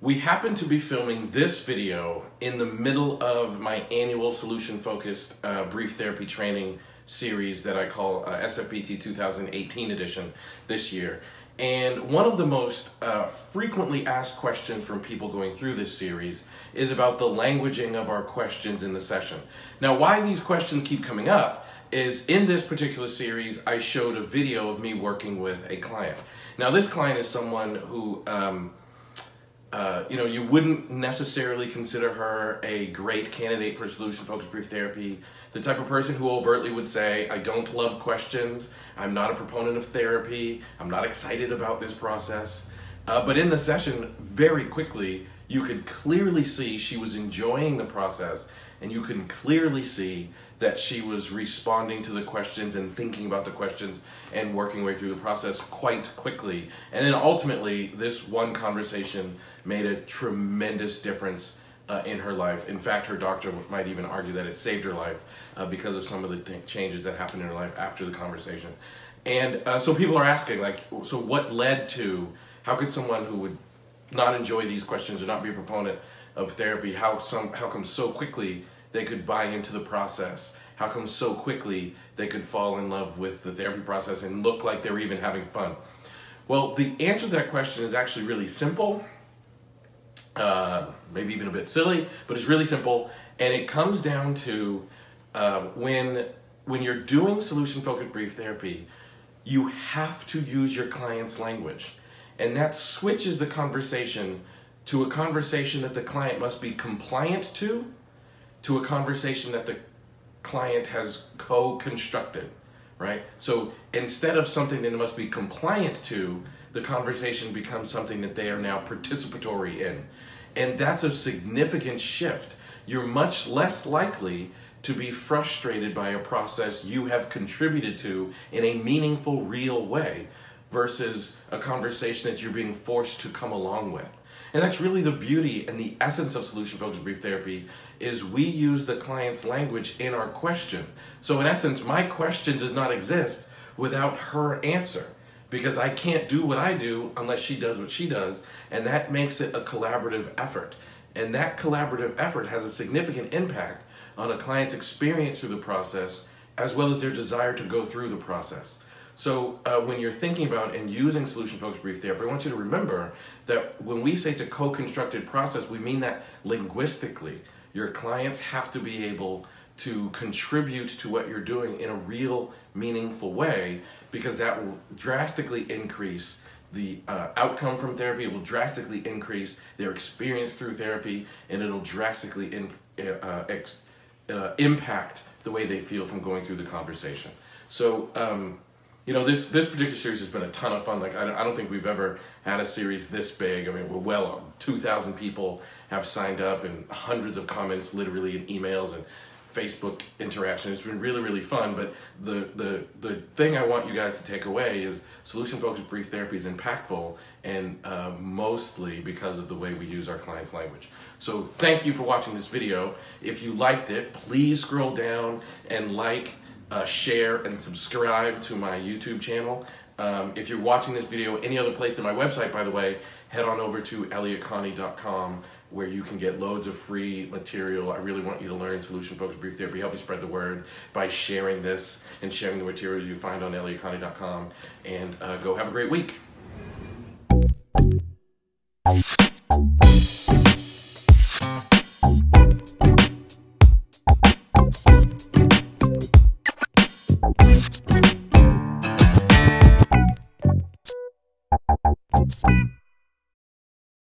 We happen to be filming this video in the middle of my annual solution-focused brief therapy training series that I call SFBT 2018 edition this year. And one of the most frequently asked questions from people going through this series is about the languaging of our questions in the session. Now, why these questions keep coming up is in this particular series, I showed a video of me working with a client. Now, this client is someone who you wouldn't necessarily consider her a great candidate for solution-focused brief therapy. The type of person who overtly would say, I don't love questions, I'm not a proponent of therapy, I'm not excited about this process. But in the session, very quickly, you could clearly see she was enjoying the process, and you can clearly see that she was responding to the questions and thinking about the questions and working her way through the process quite quickly. And then ultimately, this one conversation made a tremendous difference in her life. In fact, her doctor might even argue that it saved her life because of some of the changes that happened in her life after the conversation. And so people are asking, like, so what led to, how could someone who would not enjoy these questions or not be a proponent of therapy, how come so quickly they could buy into the process? How come so quickly they could fall in love with the therapy process and look like they were even having fun? Well, the answer to that question is actually really simple, maybe even a bit silly, but it's really simple. And it comes down to when you're doing solution-focused brief therapy, you have to use your client's language. And that switches the conversation to a conversation that the client must be compliant to a conversation that the client has co-constructed, right? So instead of something that they must be compliant to, the conversation becomes something that they are now participatory in. And that's a significant shift. You're much less likely to be frustrated by a process you have contributed to in a meaningful, real way versus a conversation that you're being forced to come along with. And that's really the beauty and the essence of solution-focused brief therapy is we use the client's language in our question. So in essence, my question does not exist without her answer because I can't do what I do unless she does what she does, and that makes it a collaborative effort. And that collaborative effort has a significant impact on a client's experience through the process as well as their desire to go through the process. So when you're thinking about and using solution-focused brief therapy, I want you to remember that when we say it's a co-constructed process, we mean that linguistically. Your clients have to be able to contribute to what you're doing in a real, meaningful way because that will drastically increase the outcome from therapy. It will drastically increase their experience through therapy, and it'll drastically impact the way they feel from going through the conversation. So, this particular series has been a ton of fun. Like, I don't think we've ever had a series this big. I mean, we're well on 2,000 people have signed up and hundreds of comments literally in emails and Facebook interaction. It's been really, really fun. But the thing I want you guys to take away is solution-focused brief therapy is impactful and mostly because of the way we use our client's language. So thank you for watching this video. If you liked it, please scroll down and share and subscribe to my YouTube channel. If you're watching this video any other place than my website, by the way, head on over to elliottconnie.com where you can get loads of free material. I really want you to learn solution-focused brief therapy. Help me spread the word by sharing this and sharing the materials you find on elliottconnie.com. And go have a great week.